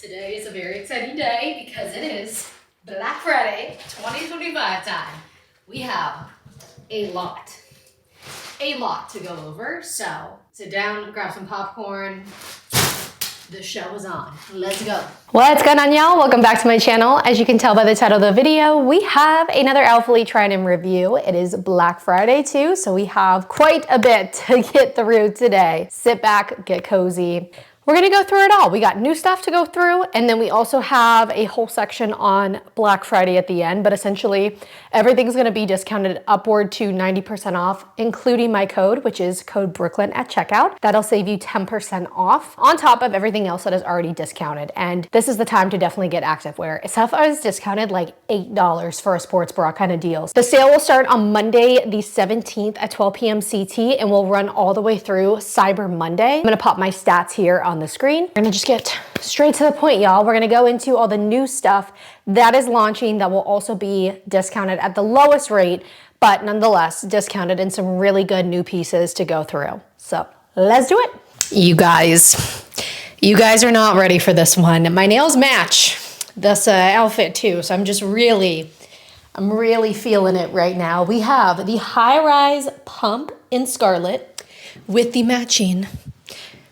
Today is a very exciting day because it is Black Friday 2025 time. We have a lot to go over. So sit down, grab some popcorn. The show is on. Let's go. What's going on, y'all? Welcome back to my channel. As you can tell by the title of the video, we have another Alphalete trend review. It is Black Friday too, so we have quite a bit to get through today. Sit back, get cozy. We're gonna go through it all. We got new stuff to go through, and then we also have a whole section on Black Friday at the end, but essentially everything's gonna be discounted upward to 90% off, including my code, which is code Brooklyn at checkout. That'll save you 10% off on top of everything else that is already discounted. And this is the time to definitely get activewear. Stuff is discounted like $8 for a sports bra kind of deals. The sale will start on Monday, the 17th at 12 p.m. CT, and will run all the way through Cyber Monday. I'm gonna pop my stats here on the screen. We're gonna just get straight to the point, y'all. We're gonna go into all the new stuff that is launching that will also be discounted at the lowest rate, but nonetheless discounted, in some really good new pieces to go through. So let's do it. You guys are not ready for this one. My nails match this outfit too, so I'm really feeling it right now. We have the high-rise pump in scarlet with the matching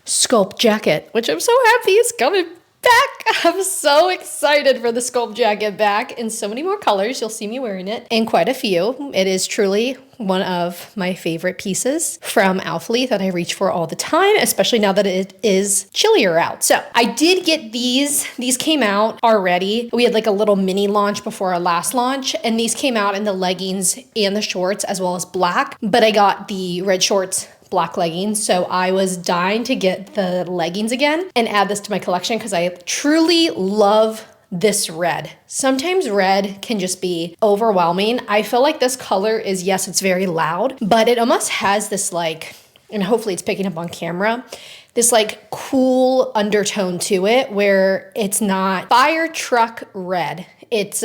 sculpt jacket, which I'm so happy is coming back. I'm so excited for the sculpt jacket back in so many more colors. You'll see me wearing it in quite a few. It is truly one of my favorite pieces from Alphalete that I reach for all the time, especially now that it is chillier out. So I did get these. These came out already. We had like a little mini launch before our last launch, and these came out in the leggings and the shorts as well as black, but I got the red shorts, black leggings, so I was dying to get the leggings again and add this to my collection because I truly love this red. Sometimes red can just be overwhelming. I feel like this color is, yes, it's very loud, but it almost has this like, and hopefully it's picking up on camera, this like cool undertone to it where it's not fire truck red. It's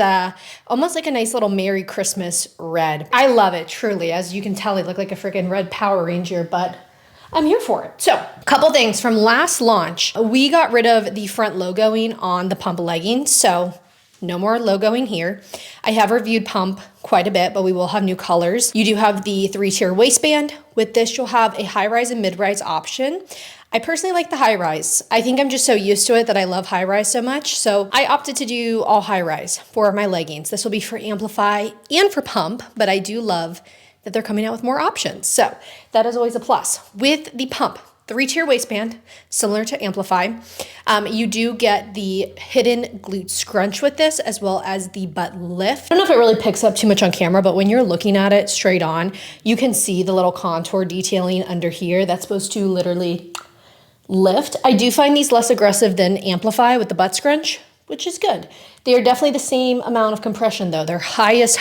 almost like a nice little Merry Christmas red. I love it, truly. As you can tell, I look like a freaking red Power Ranger, but I'm here for it. So, a couple things from last launch. We got rid of the front logoing on the pump leggings, so no more logoing here. I have reviewed pump quite a bit, but we will have new colors. You do have the 3-tier waistband. With this, you'll have a high-rise and mid-rise option. I personally like the high rise. I think I'm just so used to it that I love high rise so much. So I opted to do all high rise for my leggings. This will be for Amplify and for Pump, but I do love that they're coming out with more options. So that is always a plus. With the Pump, 3-tier waistband, similar to Amplify. You do get the hidden glute scrunch with this, as well as the butt lift. I don't know if it really picks up too much on camera, but when you're looking at it straight on, you can see the little contour detailing under here. That's supposed to literally lift. I do find these less aggressive than Amplify with the butt scrunch, which is good. They are definitely the same amount of compression though. They're highest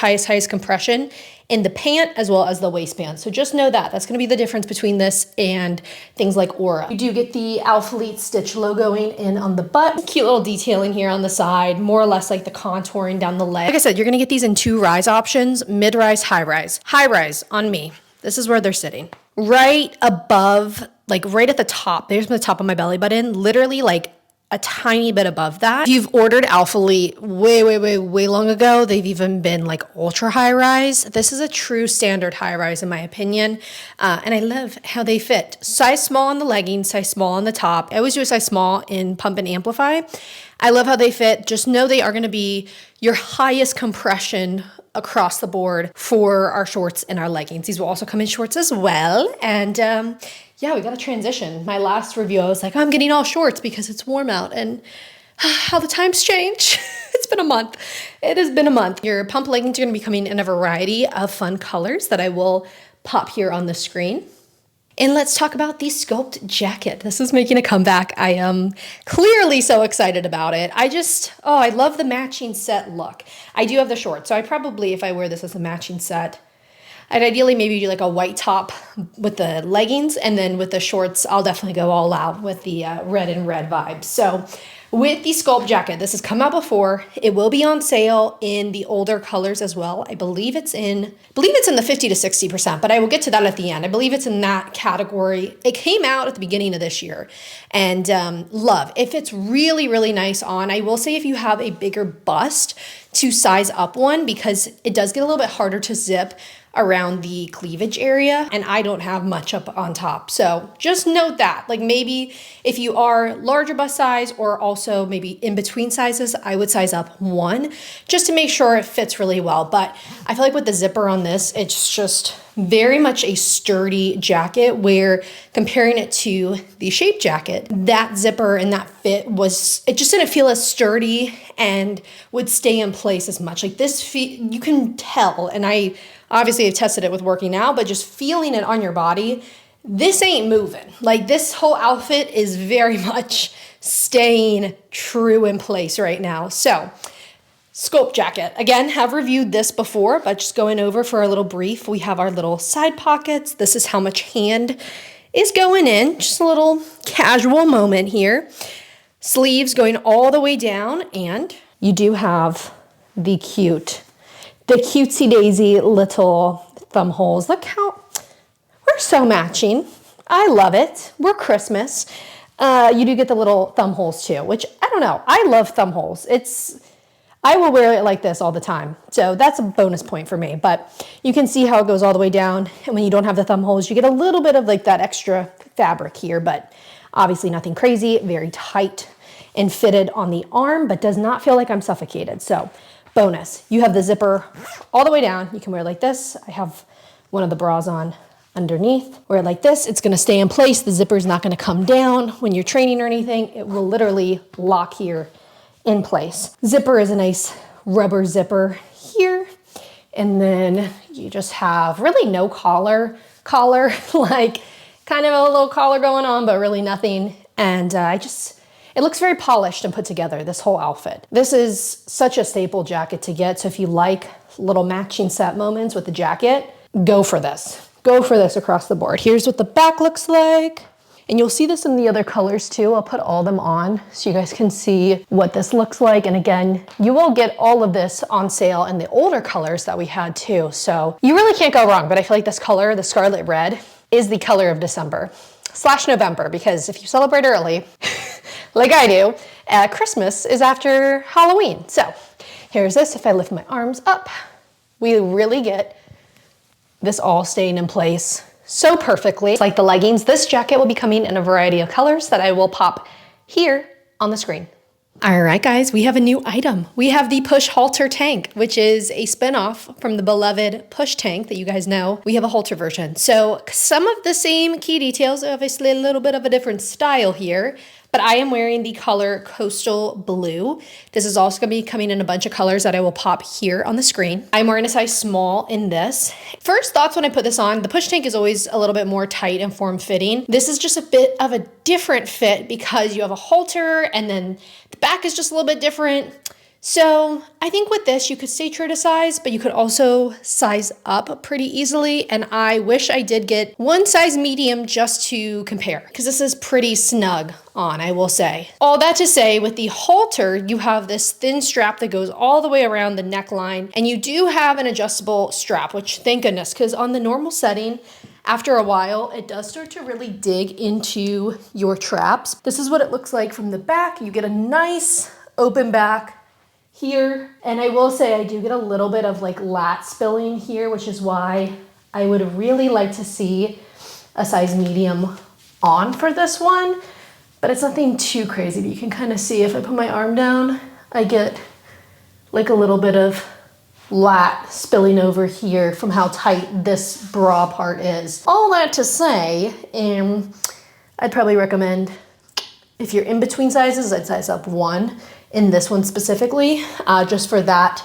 compression in the pant as well as the waistband. So just know that. That's gonna be the difference between this and things like Aura. You do get the Alphalete stitch logoing in on the butt. Cute little detailing here on the side, more or less like the contouring down the leg. Like I said, you're gonna get these in 2 rise options, mid-rise, high rise. High rise on me. This is where they're sitting. Right above, like right at the top, there's the top of my belly button, literally like a tiny bit above that. If you've ordered Alphalete way long ago, they've even been like ultra high rise. This is a true standard high rise in my opinion. And I love how they fit. Size small on the leggings, size small on the top. I always do a size small in Pump and Amplify. I love how they fit. Just know they are gonna be your highest compression across the board for our shorts and our leggings. These will also come in shorts as well. And yeah, we got to transition. My last review, I was like, I'm getting all shorts because it's warm out, and how the times change. It's been a month. It has been a month. Your pump leggings are going to be coming in a variety of fun colors that I will pop here on the screen. And let's talk about the sculpt jacket. This is making a comeback. I am clearly so excited about it. I love the matching set look. I do have the shorts, so I probably, if I wear this as a matching set, I'd ideally maybe do like a white top with the leggings, and then with the shorts, I'll definitely go all out with the red and red vibes. So with the sculpt jacket, this has come out before. It will be on sale in the older colors as well. I believe it's in the 50 to 60%, but I will get to that at the end. I believe it's in that category. It came out at the beginning of this year, and love. It fits really, really nice on. I will say if you have a bigger bust, to size up one, because it does get a little bit harder to zip around the cleavage area, and I don't have much up on top. So just note that, like, maybe if you are larger bust size or also maybe in between sizes, I would size up one just to make sure it fits really well. But I feel like with the zipper on this, it's just very much a sturdy jacket, where comparing it to the shape jacket, that zipper and that fit it just didn't feel as sturdy and would stay in place as much. Like this, you can tell, and I obviously have tested it with working out, but just feeling it on your body, this ain't moving. Like this whole outfit is very much staying true in place right now. So sculpt jacket, again, have reviewed this before, but just going over for a little brief, we have our little side pockets. This is how much hand is going in, just a little casual moment here. Sleeves going all the way down, and you do have the cutesy daisy little thumb holes. Look how, we're so matching. I love it. We're Christmas. You do get the little thumb holes too, which I don't know. I love thumb holes. I will wear it like this all the time. So that's a bonus point for me, but you can see how it goes all the way down. And when you don't have the thumb holes, you get a little bit of like that extra fabric here, but obviously nothing crazy, very tight and fitted on the arm, but does not feel like I'm suffocated. So bonus, you have the zipper all the way down. You can wear it like this. I have one of the bras on underneath. Wear it like this. It's gonna stay in place. The zipper is not gonna come down when you're training or anything. It will literally lock here in place. Zipper is a nice rubber zipper here. And then you just have really no collar, like kind of a little collar going on, but really nothing. And it looks very polished and put together, this whole outfit. This is such a staple jacket to get. So if you like little matching set moments with the jacket, go for this. Go for this across the board. Here's what the back looks like. And you'll see this in the other colors too. I'll put all of them on so you guys can see what this looks like. And again, you will get all of this on sale in the older colors that we had too. So you really can't go wrong, but I feel like this color, the scarlet red, is the color of December/November, because if you celebrate early, like I do, Christmas is after Halloween. So here's this. If I lift my arms up, we really get this all staying in place so perfectly. It's like the leggings. This jacket will be coming in a variety of colors that I will pop here on the screen. All right, guys, we have a new item. We have the Push Halter Tank, which is a spinoff from the beloved Push Tank that you guys know. We have a halter version. So some of the same key details, obviously a little bit of a different style here, but I am wearing the color Coastal Blue. This is also gonna be coming in a bunch of colors that I will pop here on the screen. I'm wearing a size small in this. First thoughts when I put this on, the Push Tank is always a little bit more tight and form-fitting. This is just a bit of a different fit because you have a halter and then the back is just a little bit different. So I think with this, you could stay true to size, but you could also size up pretty easily. And I wish I did get one size medium just to compare, because this is pretty snug on, I will say. All that to say, with the halter, you have this thin strap that goes all the way around the neckline, and you do have an adjustable strap, which thank goodness, because on the normal setting, after a while, it does start to really dig into your traps. This is what it looks like from the back. You get a nice open back here. And I will say I do get a little bit of like lat spilling here, which is why I would really like to see a size medium on for this one, but it's nothing too crazy. But you can kind of see if I put my arm down, I get like a little bit of lat spilling over here from how tight this bra part is. All that to say, I'd probably recommend, if you're in between sizes, I'd size up one in this one specifically, just for that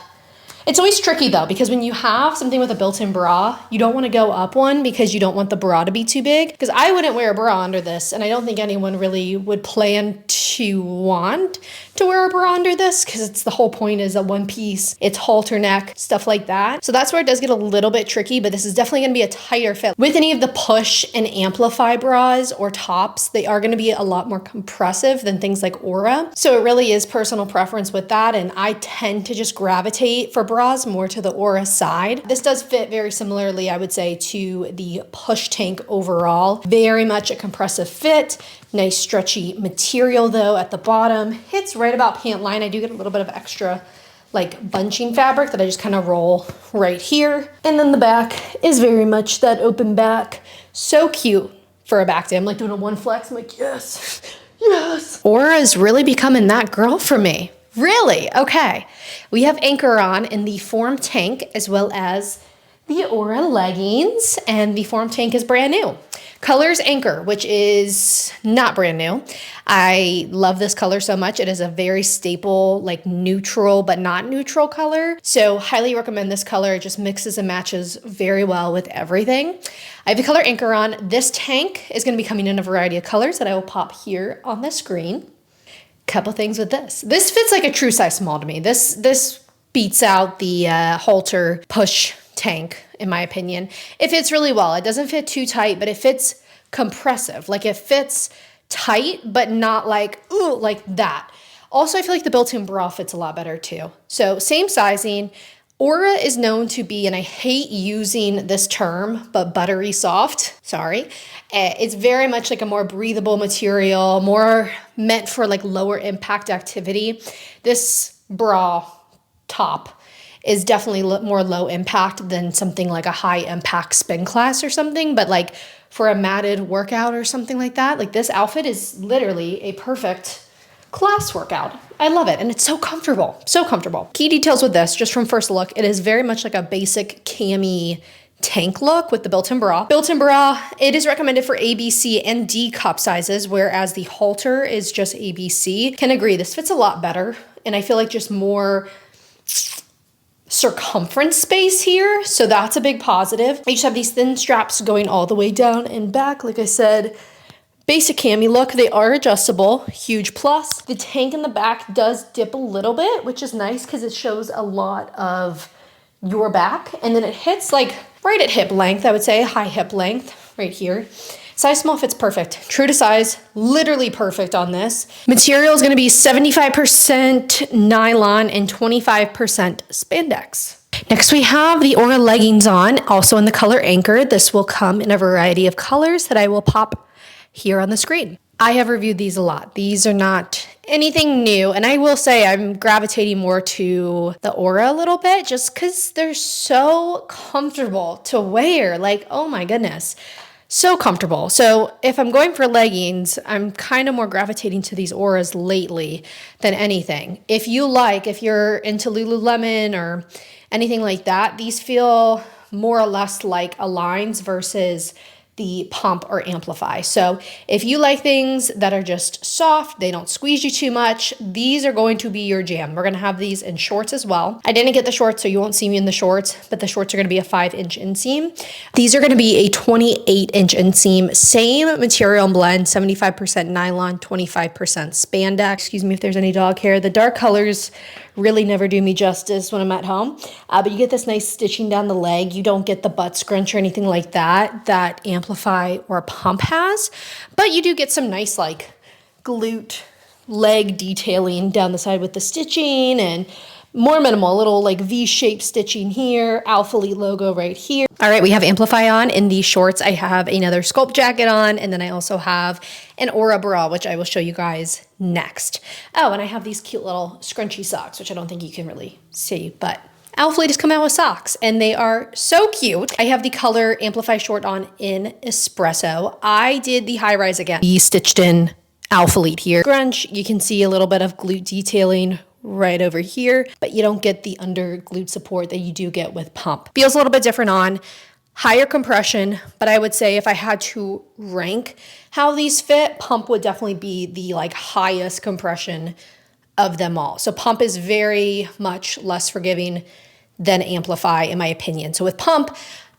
It's always tricky though, because when you have something with a built-in bra, you don't want to go up one because you don't want the bra to be too big. Because I wouldn't wear a bra under this, and I don't think anyone really would plan to want to wear a bra under this, because it's the whole point is a one piece, it's halter neck, stuff like that. So that's where it does get a little bit tricky, but this is definitely going to be a tighter fit. With any of the push and amplify bras or tops, they are going to be a lot more compressive than things like Aura. So it really is personal preference with that, and I tend to just gravitate for bras more to the Aura side. This does fit very similarly, I would say, to the push tank overall. Very much a compressive fit. Nice stretchy material though at the bottom. Hits right about pant line. I do get a little bit of extra like bunching fabric that I just kind of roll right here. And then the back is very much that open back. So cute for a back day. I'm like doing a one flex. I'm like, yes, yes. Aura is really becoming that girl for me. Really? Okay. We have Anchor on in the Form Tank as well as the Aura leggings, and the Form Tank is brand new. Color's Anchor, which is not brand new. I love this color so much. It is a very staple, like neutral, but not neutral color. So highly recommend this color. It just mixes and matches very well with everything. I have the color Anchor on. This tank is going to be coming in a variety of colors that I will pop here on the screen. Couple things with this. This fits like a true size small to me. This beats out the halter push tank, in my opinion. It fits really well. It doesn't fit too tight, but it fits compressive. Like it fits tight, but not like, ooh, like that. Also, I feel like the built-in bra fits a lot better too. So same sizing. Aura is known to be, and I hate using this term, but buttery soft, sorry. It's very much like a more breathable material, more meant for like lower impact activity. This bra top is definitely more low impact than something like a high impact spin class or something, but like for a matted workout or something like that, like this outfit is literally a perfect class workout. I love it, and it's so comfortable, so comfortable. Key details with this, just from first look, it is very much like a basic cami tank look with the built-in bra. Built-in bra, it is recommended for A, B, C, and D cup sizes, whereas the halter is just A, B, C. Can agree, this fits a lot better, and I feel like just more circumference space here, so that's a big positive. I just have these thin straps going all the way down and back. Like I said, basic cami look. They are adjustable, huge plus. The tank in the back does dip a little bit, which is nice because it shows a lot of your back, and then it hits like right at hip length, I would say, high hip length right here. Size small fits perfect. True to size, literally perfect on this. Material is gonna be 75% nylon and 25% spandex. Next we have the Aura leggings on, also in the color Anchor. This will come in a variety of colors that I will pop here on the screen. I have reviewed these a lot. These are not anything new, and I will say I'm gravitating more to the Aura a little bit just because they're so comfortable to wear. Like, oh my goodness. So comfortable. So if I'm going for leggings, I'm kind of more gravitating to these Auras lately than anything. If you're into Lululemon or anything like that, these feel more or less like Aligns versus the Pump or Amplify. So if you like things that are just soft, they don't squeeze you too much, these are going to be your jam. We're gonna have these in shorts as well. I didn't get the shorts, so you won't see me in the shorts, but the shorts are gonna be a 5-inch inseam. These are gonna be a 28-inch inseam, same material and blend, 75% nylon, 25% spandex. Excuse me if there's any dog hair. The dark colors really never do me justice when I'm at home, but you get this nice stitching down the leg. You don't get the butt scrunch or anything like that Amplify or Pump has, but you do get some nice like glute leg detailing down the side with the stitching, and more minimal, little like V-shaped stitching here, Alphalete logo right here. All right, we have Amplify on in these shorts. I have another sculpt jacket on, and then I also have an Aura bra, which I will show you guys next. Oh, and I have these cute little scrunchy socks, which I don't think you can really see, but Alphalete has come out with socks, and they are so cute. I have the color Amplify short on in Espresso. I did the high rise again. We stitched in Alphalete here. Scrunch, you can see a little bit of glute detailing right over here, but you don't get the under glute support that you do get with Pump. Feels a little bit different on. Higher compression, but I would say if I had to rank how these fit, Pump would definitely be the like highest compression of them all. So Pump is very much less forgiving than Amplify, in my opinion. So with Pump,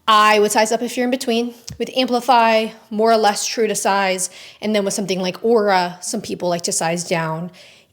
I would size up if you're in between. With Amplify, more or less true to size. And then with something like Aura, some people like to size down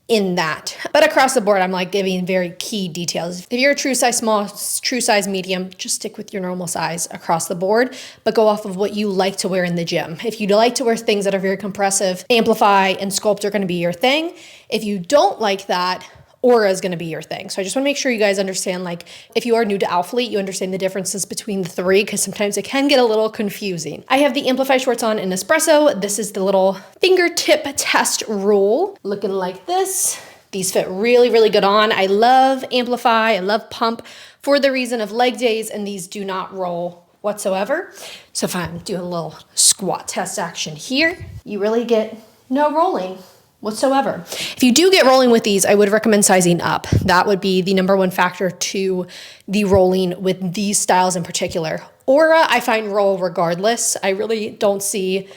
in that. But across the board, I'm like giving very key details. If you're a true size small, true size medium, just stick with your normal size across the board, but go off of what you like to wear in the gym. If you like to wear things that are very compressive, Amplify and Sculpt are gonna be your thing. If you don't like that, Aura is going to be your thing. So I just want to make sure you guys understand, like, if you are new to Alphalete, you understand the differences between the three, because sometimes it can get a little confusing. I have the Amplify shorts on in Espresso. This is the little fingertip test rule, looking like this. These fit really, really good on. I love Amplify, I love Pump for the reason of leg days, and these do not roll whatsoever. So if I'm doing a little squat test action here, you really get no rolling whatsoever. If you do get rolling with these, I would recommend sizing up. That would be the number one factor to the rolling with these styles in particular. Aura, I find roll regardless. I really don't see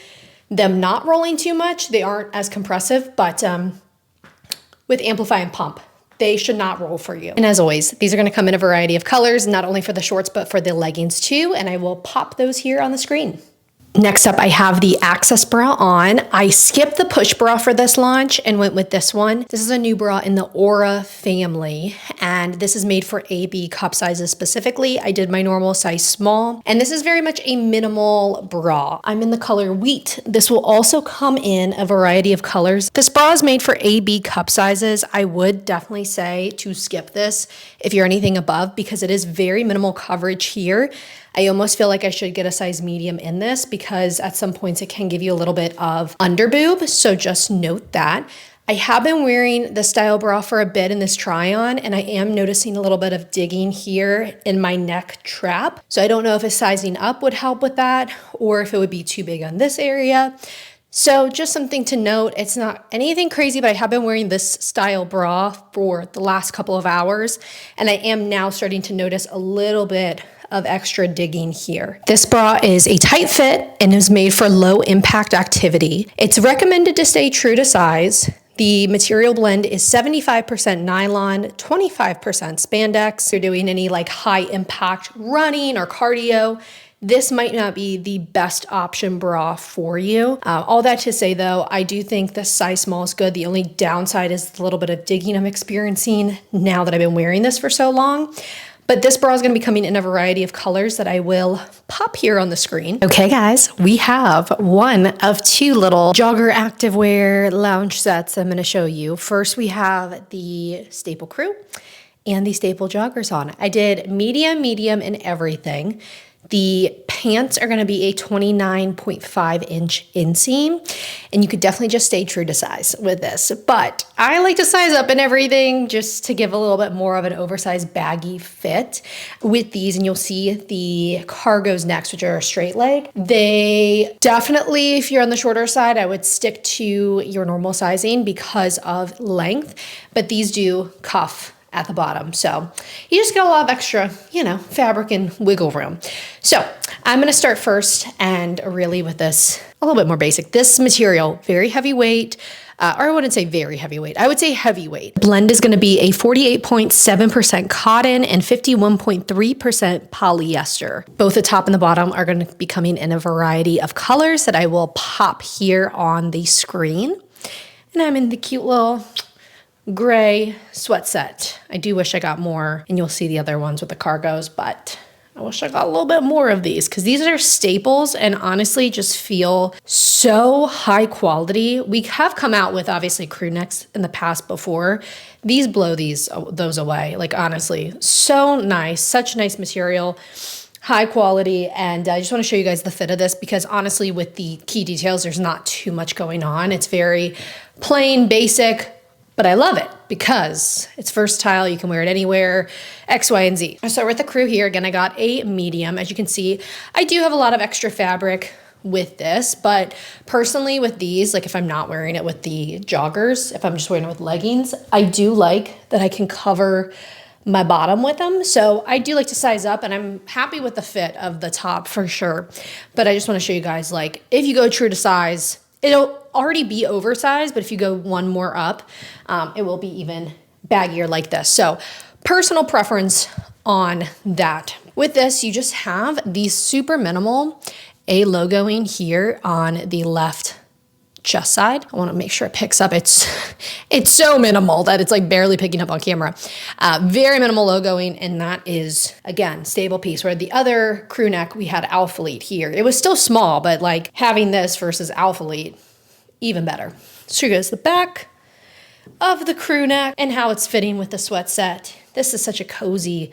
them not rolling too much. They aren't as compressive, but with Amplify and Pump, they should not roll for you. And as always, these are gonna come in a variety of colors, not only for the shorts, but for the leggings too. And I will pop those here on the screen. Next up, I have the Access bra on. I skipped the push bra for this launch and went with this one. This is a new bra in the Aura family, and this is made for AB cup sizes specifically. I did my normal size small, and this is very much a minimal bra. I'm in the color Wheat. This will also come in a variety of colors. This bra is made for AB cup sizes. I would definitely say to skip this if you're anything above, because it is very minimal coverage here. I almost feel like I should get a size medium in this, because at some points it can give you a little bit of under boob. So just note that. I have been wearing the style bra for a bit in this try on, and I am noticing a little bit of digging here in my neck trap. So I don't know if a sizing up would help with that, or if it would be too big on this area. So just something to note. It's not anything crazy, but I have been wearing this style bra for the last couple of hours, and I am now starting to notice a little bit of extra digging here. This bra is a tight fit and is made for low impact activity. It's recommended to stay true to size. The material blend is 75% nylon, 25% spandex. If you're doing any like high impact running or cardio, this might not be the best option bra for you. All that to say though, I do think the size small is good. The only downside is the little bit of digging I'm experiencing now that I've been wearing this for so long. But this bra is going to be coming in a variety of colors that I will pop here on the screen. Okay, guys, we have one of two little jogger activewear lounge sets I'm going to show you. First, we have the Staple Crew and the Staple joggers on. I did medium, and everything. The pants are going to be a 29.5 inch inseam, and you could definitely just stay true to size with this. But I like to size up and everything just to give a little bit more of an oversized baggy fit with these. And you'll see the cargos next, which are a straight leg. They definitely, if you're on the shorter side, I would stick to your normal sizing because of length, but these do cuff at the bottom. So you just got a lot of extra, fabric and wiggle room. So I'm going to start first and really with this a little bit more basic. This material, very heavyweight, or I wouldn't say very heavyweight. I would say heavyweight. Blend is going to be a 48.7% cotton and 51.3% polyester. Both the top and the bottom are going to be coming in a variety of colors that I will pop here on the screen. And I'm in the cute little gray sweat set. I do wish I got more, and you'll see the other ones with the cargos, but I wish I got a little bit more of these because these are staples and honestly just feel so high quality. We have come out with obviously crew necks in the past before. These blow those away. Like honestly, so nice, such nice material, high quality. And I just want to show you guys the fit of this because honestly with the key details, there's not too much going on. It's very plain, basic, but I love it because it's versatile. You can wear it anywhere, X, Y, and Z. So with the crew here, again, I got a medium. As you can see, I do have a lot of extra fabric with this, but personally with these, like if I'm not wearing it with the joggers, if I'm just wearing it with leggings, I do like that I can cover my bottom with them. So I do like to size up and I'm happy with the fit of the top for sure. But I just want to show you guys, like if you go true to size, it'll already be oversized, but if you go one more up, it will be even baggier like this. So personal preference on that. With this, you just have the super minimal A logoing here on the left chest side. I want to make sure it picks up. It's so minimal that it's like barely picking up on camera. Very minimal logoing, and that is, again, stable piece. Where the other crew neck, we had Alphalete here. It was still small, but like having this versus Alphalete, even better. So here goes the back of the crew neck and how it's fitting with the sweat set. This is such a cozy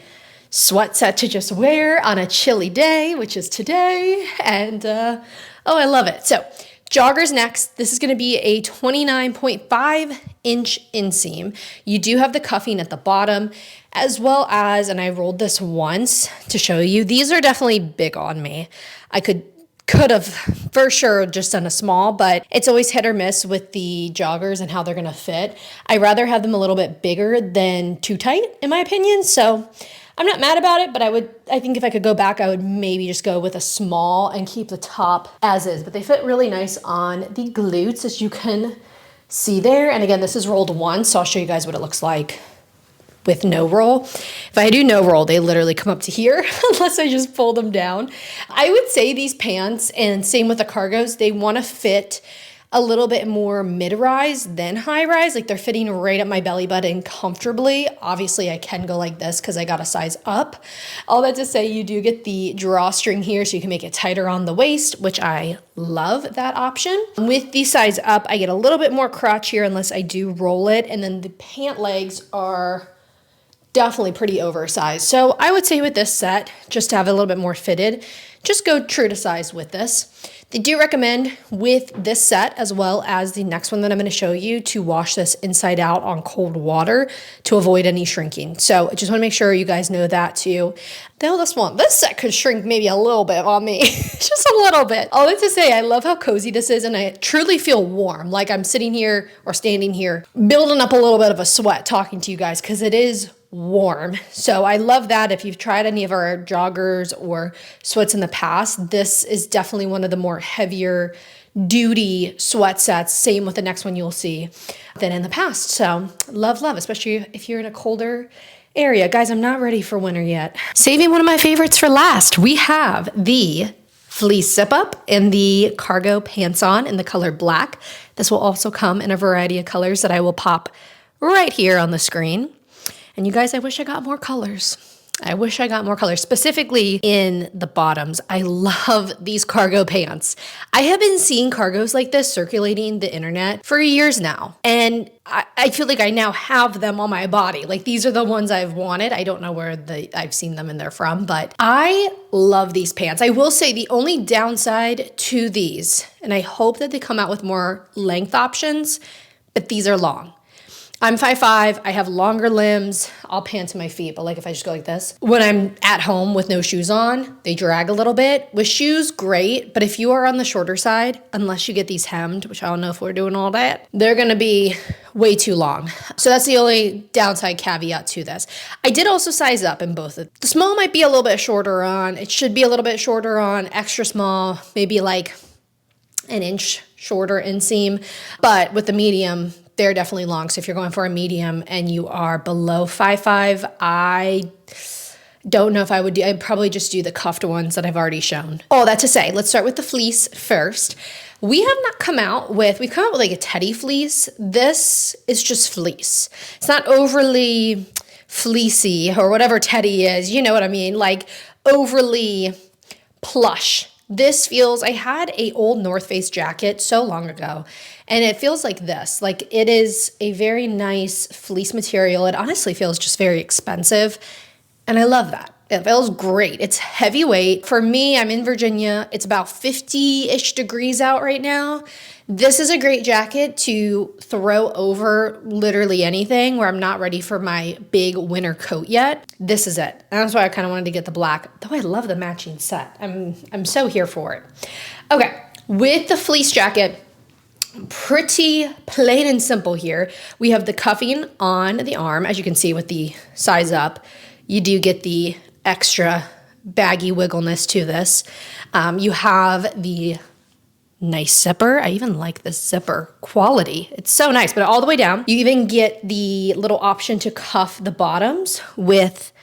sweat set to just wear on a chilly day, which is today. And oh, I love it. So joggers next. This is going to be a 29.5 inch inseam. You do have the cuffing at the bottom, as well as, and I rolled this once to show you, these are definitely big on me. I could have for sure just done a small, but it's always hit or miss with the joggers and how they're going to fit. I'd rather have them a little bit bigger than too tight, in my opinion. So I'm not mad about it, but I think if I could go back, I would maybe just go with a small and keep the top as is. But they fit really nice on the glutes, as you can see there. And again, this is rolled once, so I'll show you guys what it looks like with no roll. If I do no roll, they literally come up to here unless I just pull them down. I would say these pants, and same with the cargos, they want to fit a little bit more mid-rise than high-rise. Like they're fitting right at my belly button comfortably. Obviously, I can go like this because I got a size up. All that to say, you do get the drawstring here so you can make it tighter on the waist, which I love that option. With the size up, I get a little bit more crotch here unless I do roll it. And then the pant legs are definitely pretty oversized. So I would say with this set, just to have it a little bit more fitted, just go true to size with this. They do recommend with this set, as well as the next one that I'm going to show you, to wash this inside out on cold water to avoid any shrinking. So I just want to make sure you guys know that too. This set could shrink maybe a little bit on me, just a little bit. All that to say, I love how cozy this is, and I truly feel warm. Like I'm sitting here or standing here, building up a little bit of a sweat talking to you guys because it is warm. So I love that. If you've tried any of our joggers or sweats in the past, this is definitely one of the more heavier duty sweat sets. Same with the next one you'll see than in the past. So love, especially if you're in a colder area. Guys, I'm not ready for winter yet. Saving one of my favorites for last, we have the fleece zip up and the cargo pants on in the color black. This will also come in a variety of colors that I will pop right here on the screen. And you guys, I wish I got more colors. Specifically in the bottoms. I love these cargo pants. I have been seeing cargos like this circulating the internet for years now. And I feel like I now have them on my body. Like these are the ones I've wanted. I don't know where I've seen them and they're from, but I love these pants. I will say the only downside to these, and I hope that they come out with more length options, but these are long. I'm 5'5", I have longer limbs, I'll pant to my feet, but like if I just go like this, when I'm at home with no shoes on, they drag a little bit. With shoes, great, but if you are on the shorter side, unless you get these hemmed, which I don't know if we're doing all that, they're gonna be way too long. So that's the only downside caveat to this. I did also size up in both. The small might be a little bit shorter on, it should be a little bit shorter on, extra small, maybe like an inch shorter inseam, but with the medium, they're definitely long. So if you're going for a medium and you are below 5'5", I don't know if I would do, I'd probably just do the cuffed ones that I've already shown. All that to say, let's start with the fleece first. We've come out with like a teddy fleece. This is just fleece. It's not overly fleecy or whatever teddy is, you know what I mean? Like overly plush. This feels, I had a old North Face jacket so long ago, and it feels like this. Like it is a very nice fleece material. It honestly feels just very expensive, and I love that. It feels great. It's heavyweight. For me, I'm in Virginia. It's about 50-ish degrees out right now. This is a great jacket to throw over literally anything where I'm not ready for my big winter coat yet. This is it. And that's why I kind of wanted to get the black, though I love the matching set. I'm so here for it. Okay, with the fleece jacket, pretty plain and simple here. We have the cuffing on the arm, as you can see with the size up. You do get the extra baggy wiggleness to this. You have the nice zipper. I even like this zipper quality. It's so nice, but all the way down. You even get the little option to cuff the bottoms with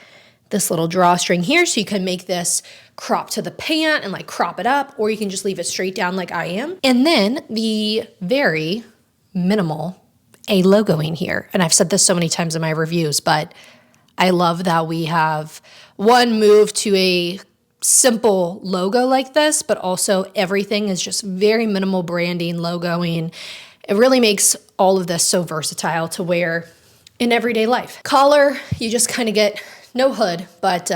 this little drawstring here, so you can make this crop to the pant and like crop it up, or you can just leave it straight down like I am. And then the very minimal A logoing here. And I've said this so many times in my reviews, but I love that we have one move to a simple logo like this, but also everything is just very minimal branding, logoing. It really makes all of this so versatile to wear in everyday life. Collar, you just kind of get no hood, but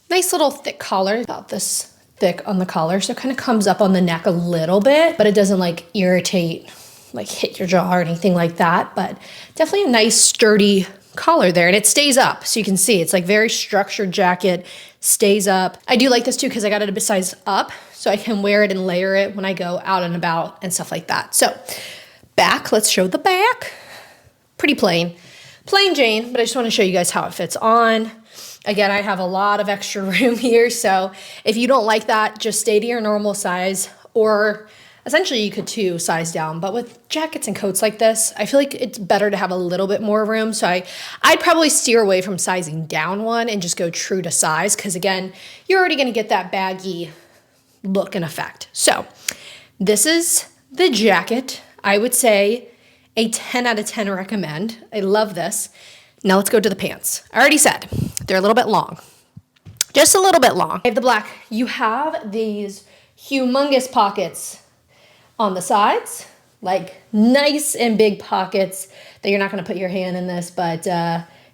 nice little thick collar, about this thick on the collar. So it kind of comes up on the neck a little bit, but it doesn't like irritate, like hit your jaw or anything like that. But definitely a nice sturdy collar there, and it stays up. So you can see it's like very structured jacket, stays up. I do like this too because I got it a size up, so I can wear it and layer it when I go out and about and stuff like that. So back, let's show the back. Pretty plain Jane, but I just want to show you guys how it fits on. Again, I have a lot of extra room here, so if you don't like that, just stay to your normal size, or essentially you could too size down. But with jackets and coats like this, I feel like it's better to have a little bit more room. So I'd probably steer away from sizing down one and just go true to size, because again, you're already going to get that baggy look and effect. So this is the jacket. I would say a 10 out of 10 recommend. I love this. Now let's go to the pants. I already said they're a little bit long, just a little bit long. I have the black. You have these humongous pockets on the sides, like nice and big pockets that you're not going to put your hand in this, but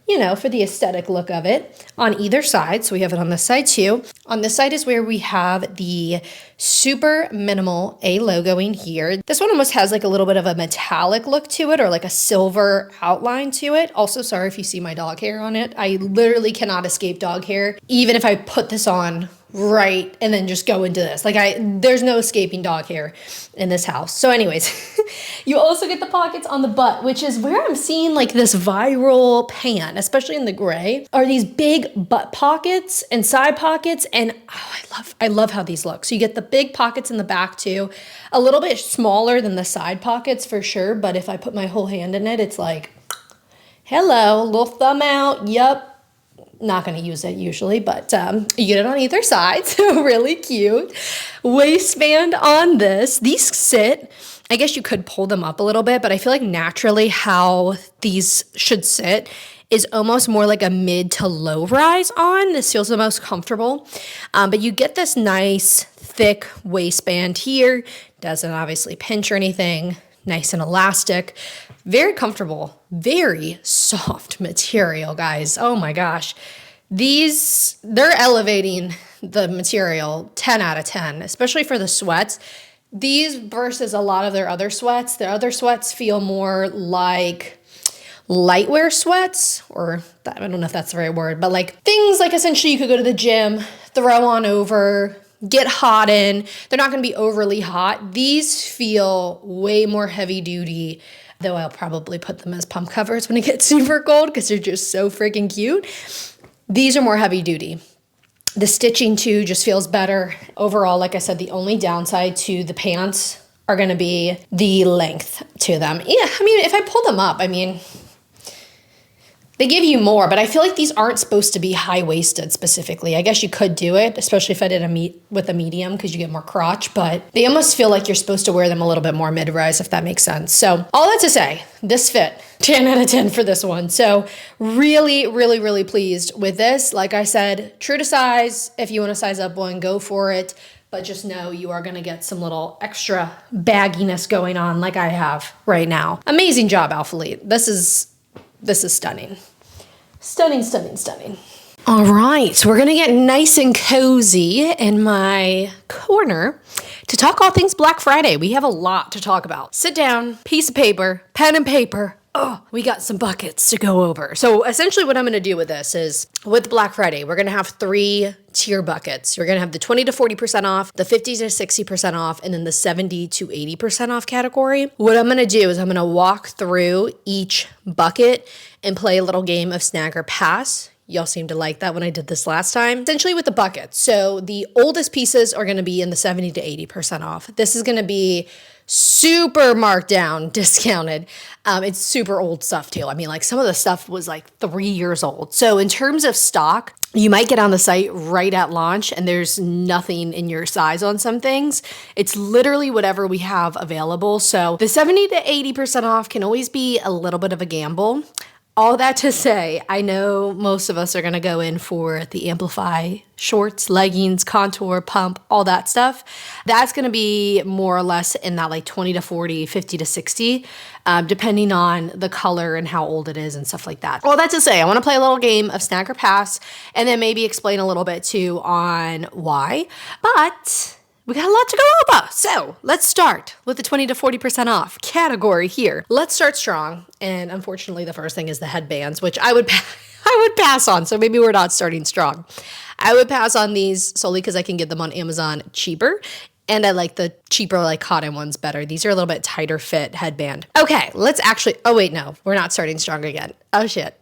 you know, for the aesthetic look of it on either side. So we have it on this side too. On this side is where we have the super minimal A logoing here. This one almost has like a little bit of a metallic look to it, or like a silver outline to it. Also, sorry if you see my dog hair on it. I literally cannot escape dog hair, even if I put this on right and then just go into this. Like there's no escaping dog hair in this house. So anyways, you also get the pockets on the butt, which is where I'm seeing like this viral pan, especially in the gray, are these big butt pockets and side pockets. And oh, I love how these look. So you get the big pockets in the back too, a little bit smaller than the side pockets for sure. But if I put my whole hand in it, it's like, hello, little thumb out. Yup. Not going to use it usually, but you get it on either side, so really cute. Waistband on this. These sit, I guess you could pull them up a little bit, but I feel like naturally how these should sit is almost more like a mid to low rise on. This feels the most comfortable, but you get this nice thick waistband here. Doesn't obviously pinch or anything. Nice and elastic. Very comfortable, very soft material, guys. Oh my gosh. They're elevating the material 10 out of 10, especially for the sweats. These versus a lot of their other sweats. Their other sweats feel more like lightwear sweats, or I don't know if that's the right word, but like things like essentially you could go to the gym, throw on over, get hot in. They're not going to be overly hot. These feel way more heavy duty, though I'll probably put them as pump covers when it gets super cold because they're just so freaking cute. These are more heavy duty. The stitching too just feels better. Overall, like I said, the only downside to the pants are going to be the length to them. Yeah, I mean, if I pull them up, I mean, they give you more, but I feel like these aren't supposed to be high-waisted specifically. I guess you could do it, especially if I did with a medium because you get more crotch, but they almost feel like you're supposed to wear them a little bit more mid-rise, if that makes sense. So all that to say, this fit, 10 out of 10 for this one. So really, really, really pleased with this. Like I said, true to size. If you want to size up one, go for it. But just know you are going to get some little extra bagginess going on like I have right now. Amazing job, Alphalete. This is stunning. Stunning, stunning, stunning. All right, so we're gonna get nice and cozy in my corner to talk all things Black Friday. We have a lot to talk about. Sit down, piece of paper, pen and paper. Oh, we got some buckets to go over. So essentially what I'm going to do with this is with Black Friday, we're going to have 3 tier buckets. You're going to have the 20 to 40% off, the 50 to 60% off, and then the 70 to 80% off category. What I'm going to do is I'm going to walk through each bucket and play a little game of snag or pass. Y'all seem to like that when I did this last time. Essentially with the buckets. So the oldest pieces are going to be in the 70 to 80% off. This is going to be super marked down, discounted. It's super old stuff too. I mean, like some of the stuff was like 3 years old. So in terms of stock, you might get on the site right at launch and there's nothing in your size on some things. It's literally whatever we have available. So the 70 to 80% off can always be a little bit of a gamble. All that to say, I know most of us are going to go in for the Amplify shorts, leggings, contour, pump, all that stuff. That's going to be more or less in that like 20 to 40, 50 to 60, depending on the color and how old it is and stuff like that. All that to say, I want to play a little game of snag or pass and then maybe explain a little bit too on why. But we got a lot to go over. So let's start with the 20 to 40% off category here. Let's start strong. And unfortunately, the first thing is the headbands, which I would pass on. So maybe we're not starting strong. I would pass on these solely because I can get them on Amazon cheaper. And I like the cheaper like cotton ones better. These are a little bit tighter fit headband. Okay, let's actually, oh wait, no, we're not starting strong again. Oh shit.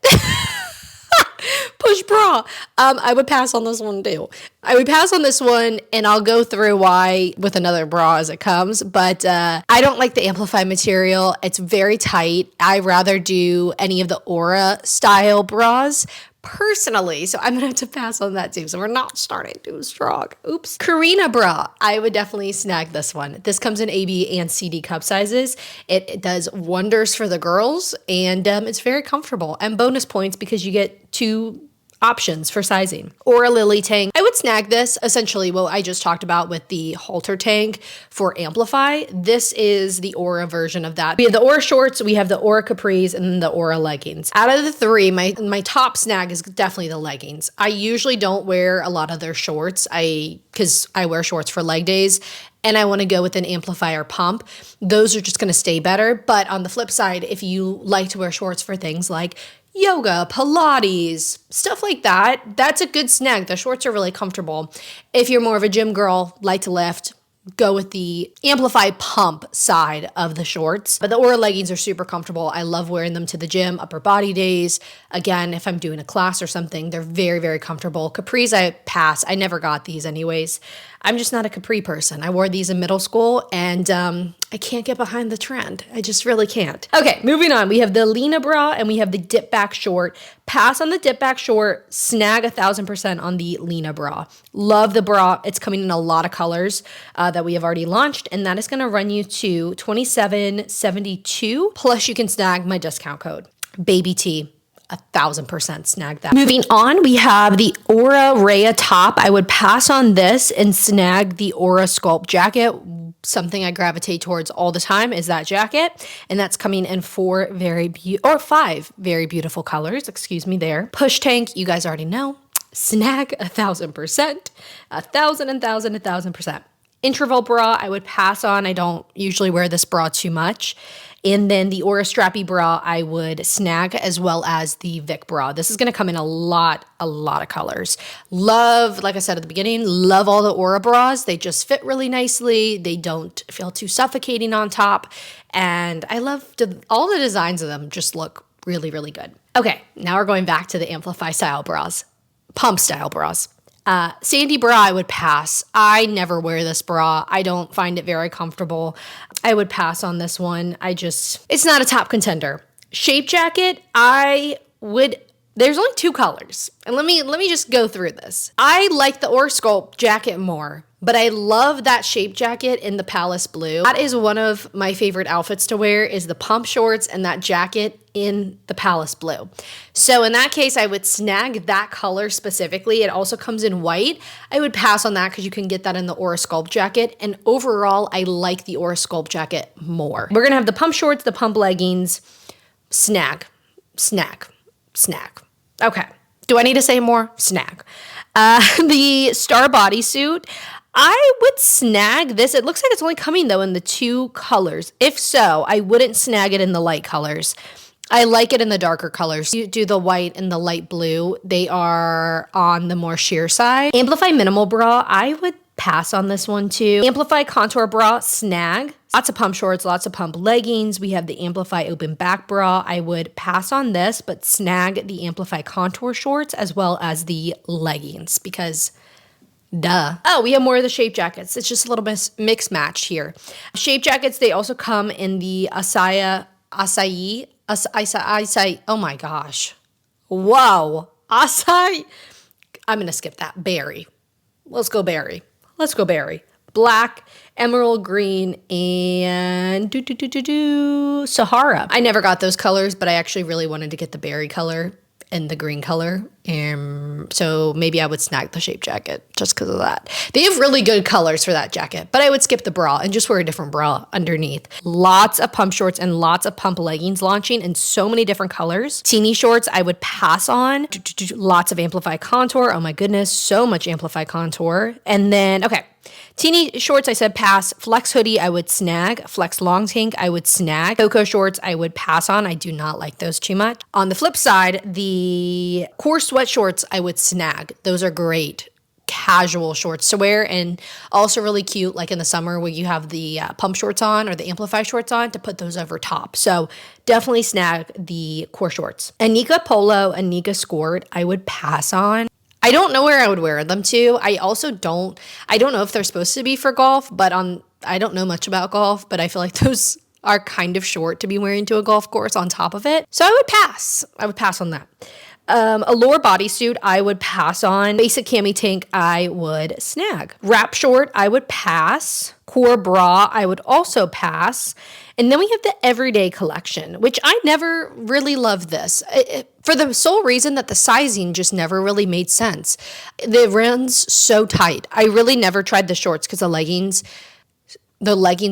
Push bra. I would pass on this one too. I would pass on this one and I'll go through why with another bra as it comes. But I don't like the Amplify material. It's very tight. I rather do any of the Aura style bras personally. So I'm going to have to pass on that too. So we're not starting too strong. Oops. Karina bra. I would definitely snag this one. This comes in AB and CD cup sizes. It does wonders for the girls and it's very comfortable and bonus points because you get 2 options for sizing. Or a Lily tank. I would snag this, essentially what I just talked about with the halter tank for Amplify. This is the Aura version of that. We have the Aura shorts, we have the Aura capris, and then the Aura leggings. Out of the 3, my top snag is definitely the leggings. I usually don't wear a lot of their shorts because I wear shorts for leg days and I want to go with an amplifier pump. Those are just going to stay better. But on the flip side, if you like to wear shorts for things like yoga, Pilates, stuff like that, that's a good snag. The shorts are really comfortable. If you're more of a gym girl, like to lift, go with the Amplify pump side of the shorts. But the Aura leggings are super comfortable. I love wearing them to the gym, upper body days. Again, if I'm doing a class or something, they're very, very comfortable. Capris, I pass. I never got these anyways. I'm just not a capri person. I wore these in middle school and I can't get behind the trend. I just really can't. Okay, moving on. We have the Lena bra and we have the dip back short. Pass on the dip back short, snag 1,000% on the Lena bra. Love the bra. It's coming in a lot of colors that we have already launched and that is going to run you to $27.72. Plus you can snag my discount code, Baby T. 1,000% snag that. Moving on, we have the Aura Rhea top. I would pass on this and snag the Aura Sculpt jacket. Something I gravitate towards all the time is that jacket. And that's coming in 5 very beautiful colors. Excuse me there. Push tank, you guys already know. Snag 1,000%. 1,000%. Interval bra, I would pass on. I don't usually wear this bra too much. And then the Aura Strappy bra, I would snag as well as the Vic bra. This is going to come in a lot of colors. Love, like I said at the beginning, love all the Aura bras. They just fit really nicely. They don't feel too suffocating on top. And I love all the designs of them just look really, really good. Okay, now we're going back to the Amplify style bras, pump style bras. Sandy bra, I would pass. I never wear this bra. I don't find it very comfortable. I would pass on this one. It's not a top contender. Shape jacket, there's only 2 colors. And let me just go through this. I like the Aura Sculpt jacket more, but I love that shape jacket in the Palace blue. That is one of my favorite outfits to wear is the pump shorts and that jacket in the Palace blue. So in that case, I would snag that color specifically. It also comes in white. I would pass on that because you can get that in the Aura Sculpt jacket. And overall, I like the Aura Sculpt jacket more. We're going to have the pump shorts, the pump leggings, snag. Okay. Do I need to say more? Snag. The Star bodysuit, I would snag this. It looks like it's only coming though in the 2 colors. If so, I wouldn't snag it in the light colors. I like it in the darker colors. You do the white and the light blue. They are on the more sheer side. Amplify minimal bra, I would pass on this one too. Amplify contour bra, snag. Lots of pump shorts, lots of pump leggings. We have the Amplify open back bra. I would pass on this, but snag the Amplify contour shorts as well as the leggings because Duh. Oh, we have more of the shape jackets. It's just a little bit mixed match here. Shape jackets, they also come in the acai. Oh my gosh. Whoa. Acai. I'm going to skip that. Berry. Let's go berry. Black, emerald green, and Sahara. I never got those colors, but I actually really wanted to get the berry color and the green color. So maybe I would snag the shape jacket just because of that. They have really good colors for that jacket, but I would skip the bra and just wear a different bra underneath. Lots of pump shorts and lots of pump leggings launching in so many different colors. Teeny shorts I would pass on. Lots of amplify contour. Oh my goodness, so much amplify contour. And then, okay. Teeny shorts, I said pass. Flex hoodie, I would snag. Flex long tank, I would snag. Cocoa shorts, I would pass on. I do not like those too much. On the flip side, the core sweat shorts, I would snag. Those are great casual shorts to wear and also really cute like in the summer where you have the pump shorts on or the amplify shorts on to put those over top. So definitely snag the core shorts. Anika polo, Anika skirt, I would pass on. I don't know where I would wear them to. I don't know if they're supposed to be for golf, but I don't know much about golf, but I feel like those are kind of short to be wearing to a golf course on top of it. So I would pass. On that. Allure bodysuit, I would pass on. Basic cami tank, I would snag. Wrap short, I would pass. Core bra, I would also pass. And then we have the everyday collection, which I never really loved this. For the sole reason that the sizing just never really made sense. It runs so tight. I really never tried the shorts because the leggings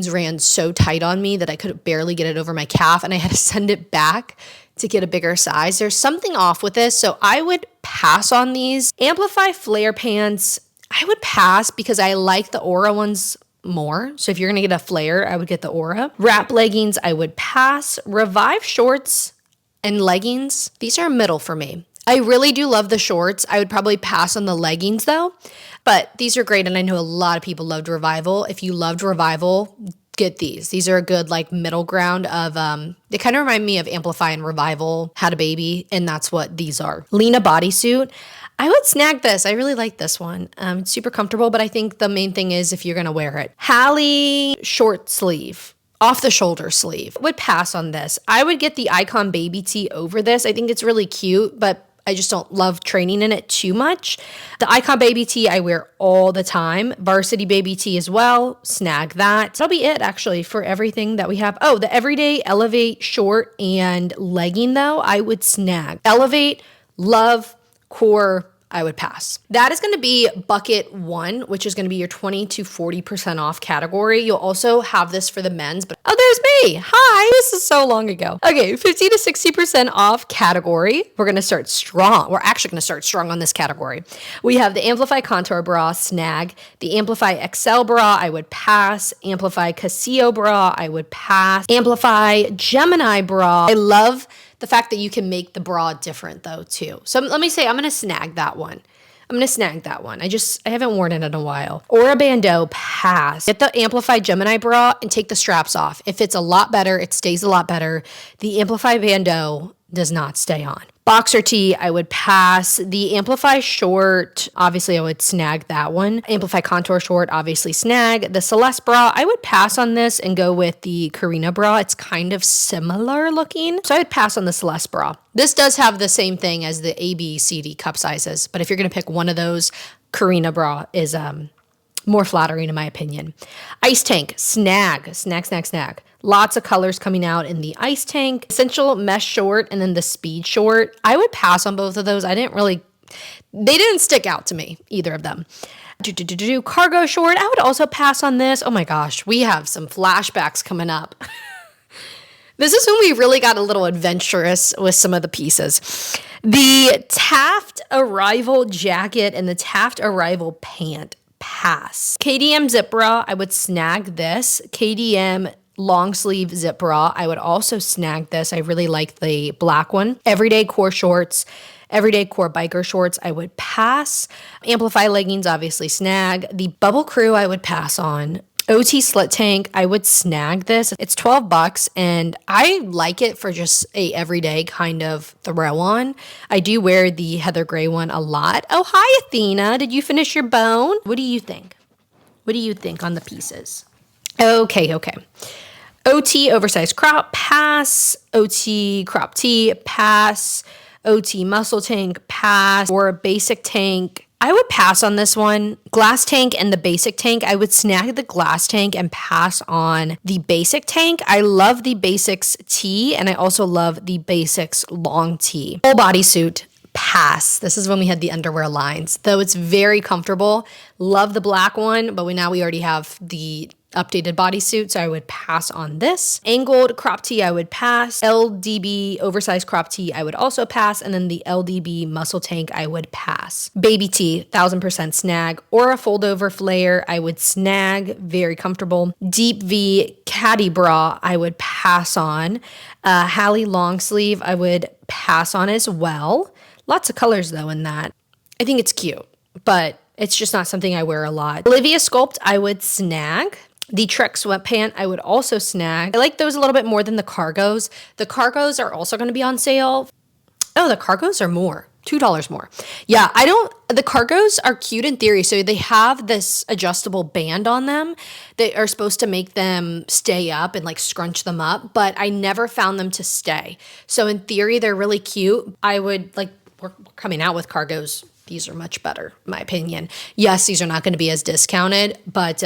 ran so tight on me that I could barely get it over my calf and I had to send it back to get a bigger size. There's something off with this, so I would pass on these. Amplify flare pants, I would pass because I like the Aura ones more. So if you're gonna get a flare, I would get the Aura. Wrap leggings, I would pass. Revive shorts and leggings, these are middle for me. I really do love the shorts. I would probably pass on the leggings though, but these are great and I know a lot of people loved Revival. If you loved Revival, get these. These are a good like middle ground of, they kind of remind me of Amplify and Revival Had a Baby, and that's what these are. Lena bodysuit, I would snag this. I really like this one. It's super comfortable, but I think the main thing is if you're gonna wear it. Halle short sleeve. Off the shoulder sleeve. Would pass on this. I would get the Icon baby tee over this. I think it's really cute, but I just don't love training in it too much. The Icon baby tee I wear all the time. Varsity baby tee as well. Snag that. That'll be it actually for everything that we have. Oh, the everyday Elevate short and legging though, I would snag. Elevate, love, core, I would pass. That is going to be bucket 1, which is going to be your 20 to 40% off category. You'll also have this for the men's, but oh, there's me. Hi, this is so long ago. Okay, 50 to 60% off category. We're going to start strong. We're actually going to start strong on this category. We have the Amplify Contour Bra, snag. The Amplify XL Bra, I would pass. Amplify Casio Bra, I would pass. Amplify Gemini Bra. I love the fact that you can make the bra different though too. So let me say I'm going to snag that one. I haven't worn it in a while. Aura Bandeau, pass. Get the Amplify Gemini bra and take the straps off. It fits a lot better. It stays a lot better. The Amplify Bandeau does not stay on. Boxer tee, I would pass. The Amplify short, obviously I would snag that one. Amplify contour short, obviously snag. The Celeste bra, I would pass on this and go with the Karina bra. It's kind of similar looking. So I would pass on the Celeste bra. This does have the same thing as the A, B, C, D cup sizes, but if you're gonna pick one of those, Karina bra is more flattering in my opinion. Ice tank, snag. Lots of colors coming out in the ice tank. Essential mesh short and then the speed short. I would pass on both of those. They didn't stick out to me, either of them. Cargo short, I would also pass on this. Oh my gosh, we have some flashbacks coming up. This is when we really got a little adventurous with some of the pieces. The Taft Arrival jacket and the Taft Arrival pant, pass. KDM zip bra, I would snag this. KDM long sleeve zip bra, I would also snag this. I really like the black one. Everyday core shorts, everyday core biker shorts, I would pass. Amplify leggings, obviously snag. The Bubble Crew, I would pass on. OT slit tank, I would snag this. It's $12 and I like it for just a everyday kind of throw on. I do wear the heather gray one a lot. Oh, hi Athena. Did you finish your bone? What do you think? What do you think on the pieces? Okay. OT oversized crop, pass. OT crop tee, pass. OT muscle tank, pass. Or a basic tank, I would pass on this one. Glass tank and the basic tank, I would snag the glass tank and pass on the basic tank. I love the basics tee and I also love the basics long tee. Full bodysuit, pass. This is when we had the underwear lines, though it's very comfortable. Love the black one, but we already have the updated bodysuit, so I would pass on this. Angled crop tee, I would pass. LDB oversized crop tee, I would also pass. And then the LDB muscle tank, I would pass. Baby tee, 1000% snag. Or a fold over flare, I would snag. Very comfortable. Deep V caddy bra, I would pass on. Hallie long sleeve, I would pass on as well. Lots of colors though in that. I think it's cute, but it's just not something I wear a lot. Olivia Sculpt, I would snag. The Trek sweatpant, I would also snag. I like those a little bit more than the cargos. The cargos are also going to be on sale. Oh, the cargos are more. $2 more. Yeah, the cargos are cute in theory. So they have this adjustable band on them that are supposed to make them stay up and like scrunch them up, but I never found them to stay. So in theory, they're really cute. We're coming out with cargos. These are much better, in my opinion. Yes, these are not going to be as discounted, but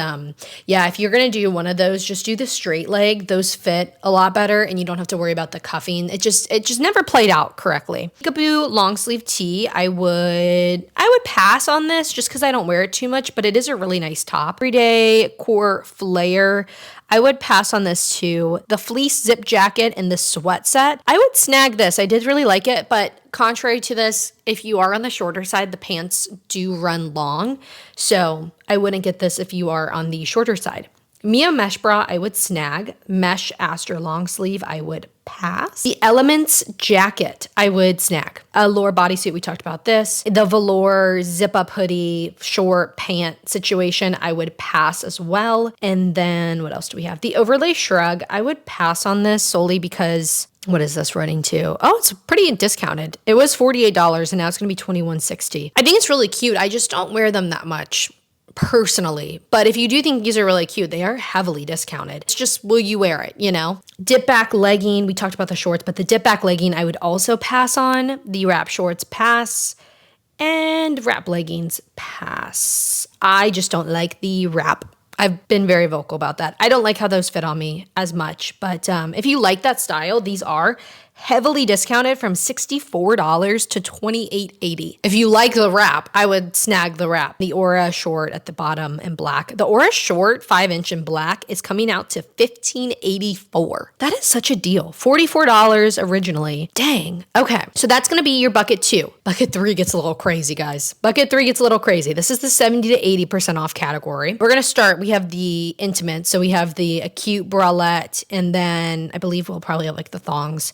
yeah, if you're going to do one of those, just do the straight leg. Those fit a lot better, and you don't have to worry about the cuffing. It just never played out correctly. Peekaboo long sleeve tee, I would pass on this just because I don't wear it too much, but it is a really nice top. Everyday core flare, I would pass on this too. The fleece zip jacket and the sweat set, I would snag this. I did really like it, but contrary to this, if you are on the shorter side, the pants do run long. So I wouldn't get this if you are on the shorter side. Mia mesh bra, I would snag. Mesh Aster long sleeve, I would pass. The Elements jacket, I would snag. Allure bodysuit, we talked about this. The velour zip up hoodie, short pant situation, I would pass as well. And then what else do we have? The overlay shrug, I would pass on this solely because what is this running to? Oh, it's pretty discounted. It was $48 and now it's going to be $21.60. I think it's really cute. I just don't wear them that much personally, but if you do think these are really cute, they are heavily discounted. It's just, will you wear it, you know? Dip back legging, we talked about the shorts, but the dip back legging I would also pass on. The wrap shorts, pass. And wrap leggings, pass. I just don't like the wrap. I've been very vocal about that. I don't like how those fit on me as much, but if you like that style, these are heavily discounted from $64 to $28.80. If you like the wrap, I would snag the wrap. The Aura short at the bottom in black. The Aura short 5-inch in black is coming out to $15.84. That is such a deal. $44 originally. Dang. Okay, so that's going to be your bucket 2. Bucket 3 gets a little crazy, guys. Bucket 3 gets a little crazy. This is the 70 to 80% off category. We're going to start. We have the intimate. So we have the acute bralette, and then I believe we'll probably have like the thongs.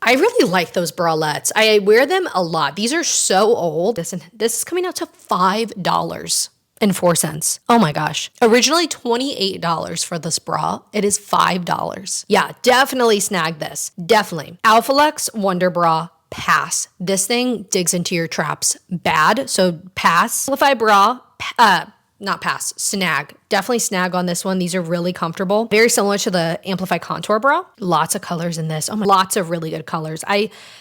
I really like those bralettes. I wear them a lot. These are so old. This is coming out to $5.04. Oh my gosh. Originally $28 for this bra. It is $5. Yeah, definitely snag this. Definitely. Alphalete Wonder Bra, pass. This thing digs into your traps bad, so pass. Simplify bra, not pass, snag. Definitely snag on this one. These are really comfortable. Very similar to the Amplify Contour Bra. Lots of colors in this. Oh my, lots of really good colors.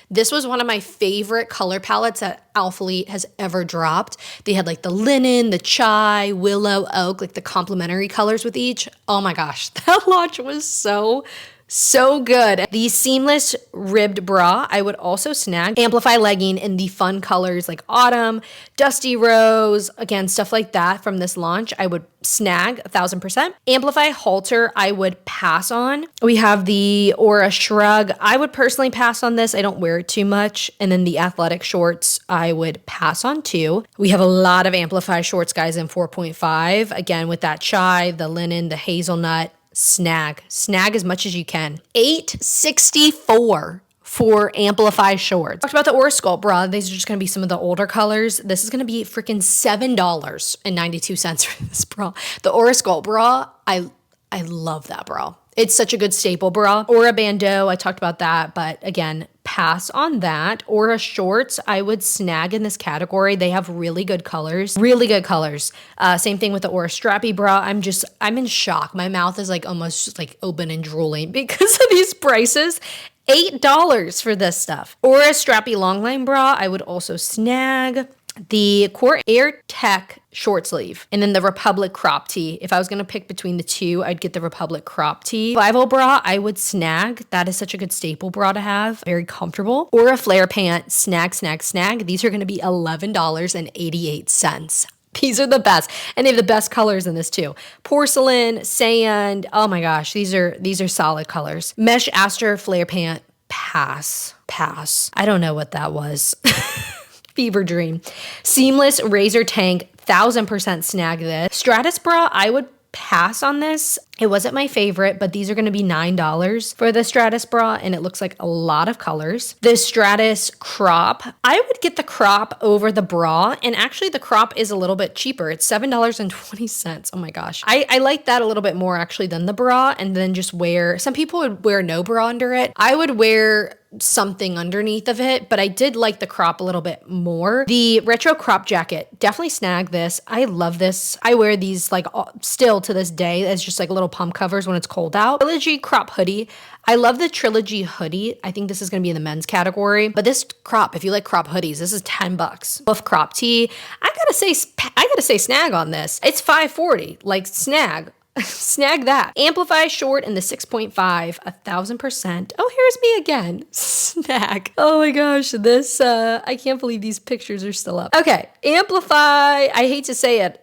This was one of my favorite color palettes that Alphalete has ever dropped. They had like the linen, the chai, willow, oak, like the complementary colors with each. Oh my gosh, that launch was so good. The seamless ribbed bra, I would also snag. Amplify legging in the fun colors like autumn, dusty rose, again, stuff like that from this launch, I would snag 1000%. Amplify halter, I would pass on. We have the Aura shrug. I would personally pass on this. I don't wear it too much. And then the athletic shorts, I would pass on too. We have a lot of Amplify shorts, guys, in 4.5. Again, with that chai, the linen, the hazelnut, snag as much as you can. $8.64 for Amplify shorts. Talked about the Aura Sculpt bra. These are just going to be some of the older colors. This is going to be freaking $7.92 for this bra. The Aura Sculpt bra, I love that bra. It's such a good staple bra. Aura Bandeau, I talked about that, but again, pass on that. Aura shorts, I would snag in this category. They have really good colors, really good colors. Same thing with the Aura Strappy bra. I'm in shock. My mouth is like almost just like open and drooling because of these prices. $8 for this stuff. Aura Strappy Longline bra, I would also snag. The Core Air Tech short sleeve and then the Republic crop tee. If I was going to pick between the two, I'd get the Republic crop tee. Survival bra, I would snag. That is such a good staple bra to have. Very comfortable. Or a flare pant, snag, snag, snag. These are going to be $11.88. These are the best. And they have the best colors in this too. Porcelain, sand. Oh my gosh, these are solid colors. Mesh Aster flare pant, pass. I don't know what that was. Fever dream. Seamless razor tank, 1000% snag this. Stratus bra, I would pass on this. It wasn't my favorite, but these are going to be $9 for the Stratus bra, and it looks like a lot of colors. The Stratus crop, I would get the crop over the bra, and actually the crop is a little bit cheaper. It's $7.20. Oh my gosh. I like that a little bit more actually than the bra, and then just wear, some people would wear no bra under it. I would wear something underneath of it, but I did like the crop a little bit more. The retro crop jacket, definitely snag this. I love this. I wear these like still to this day as just like little pump covers when it's cold out. Trilogy crop hoodie. I love the Trilogy hoodie. I think this is going to be in the men's category, but this crop, if you like crop hoodies, this is $10. Buff crop tee. I gotta say snag on this. It's $5.40. Like snag. Snag that. Amplify short in the 6.5, 1000%. Oh, here's me again. Snag. Oh my gosh, this, I can't believe these pictures are still up. Okay, Amplify, I hate to say it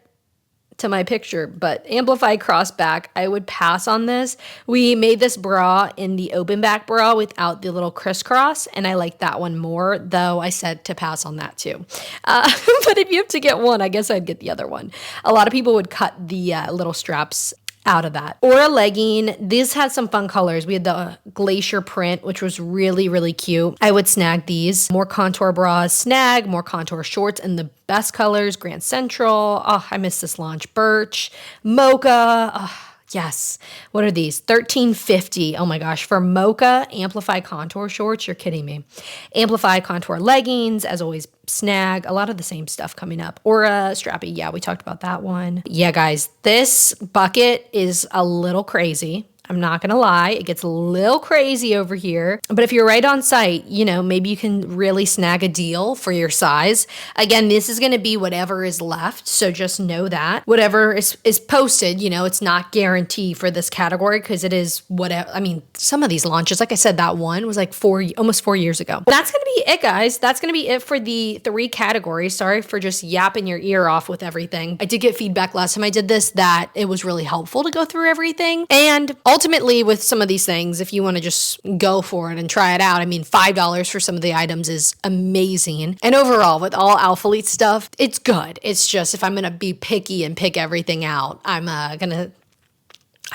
to my picture, but Amplify crossback, I would pass on this. We made this bra in the open back bra without the little crisscross, and I like that one more, though I said to pass on that too. But if you have to get one, I guess I'd get the other one. A lot of people would cut the little straps out of that. Or a legging. This had some fun colors. We had the glacier print, which was really, really cute. I would snag these. More contour bras, snag. More contour shorts in the best colors. Grand Central. Oh, I missed this launch. Birch. Mocha. Oh, yes. What are these? $13.50. Oh my gosh. For Mocha Amplify contour shorts, you're kidding me. Amplify contour leggings, as always, snag. A lot of the same stuff coming up. Or a strappy. Yeah, we talked about that one. Yeah, guys, this bucket is a little crazy. I'm not going to lie. It gets a little crazy over here. But if you're right on site, you know, maybe you can really snag a deal for your size. Again, this is going to be whatever is left. So just know that whatever is posted, you know, it's not guaranteed for this category because it is whatever. I mean, some of these launches, like I said, that one was like almost 4 years ago. But that's going to be it, guys. That's going to be it for the 3 categories. Sorry for just yapping your ear off with everything. I did get feedback last time I did this that it was really helpful to go through everything. And ultimately, with some of these things, if you want to just go for it and try it out, I mean, $5 for some of the items is amazing. And overall, with all Alphalete stuff, it's good. It's just if I'm going to be picky and pick everything out, I'm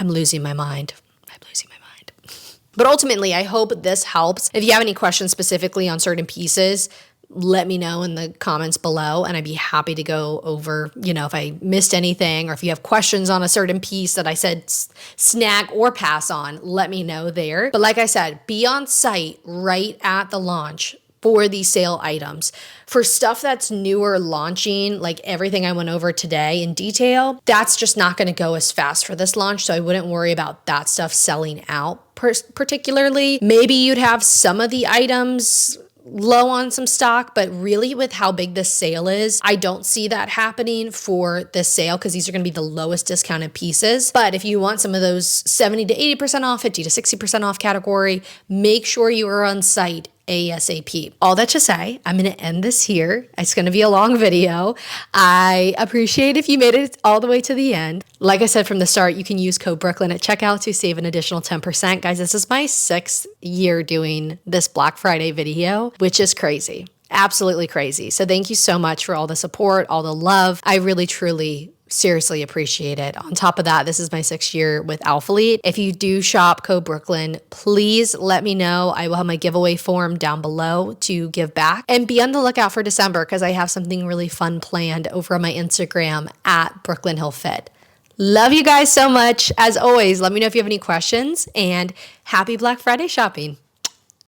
losing my mind. But ultimately, I hope this helps. If you have any questions specifically on certain pieces, let me know in the comments below, and I'd be happy to go over, you know, if I missed anything or if you have questions on a certain piece that I said snag or pass on, let me know there. But like I said, be on site right at the launch for these sale items. For stuff that's newer launching, like everything I went over today in detail, that's just not going to go as fast for this launch. So I wouldn't worry about that stuff selling out particularly. Maybe you'd have some of the items low on some stock, but really with how big this sale is, I don't see that happening for this sale because these are going to be the lowest discounted pieces. But if you want some of those 70 to 80% off, 50 to 60% off category, make sure you are on site ASAP. All that to say, I'm going to end this here. It's going to be a long video. I appreciate if you made it all the way to the end. Like I said from the start, you can use code Brooklyn at checkout to save an additional 10%. Guys, this is my 6th year doing this Black Friday video, which is crazy. Absolutely crazy. So thank you so much for all the support, all the love. I really, truly seriously appreciate it. On top of that, this is my 6th year with Alphalete. If you do shop Code Brooklyn, please let me know. I will have my giveaway form down below to give back. And be on the lookout for December because I have something really fun planned over on my Instagram at Brooklyn Hill Fit. Love you guys so much. As always, let me know if you have any questions, and happy Black Friday shopping.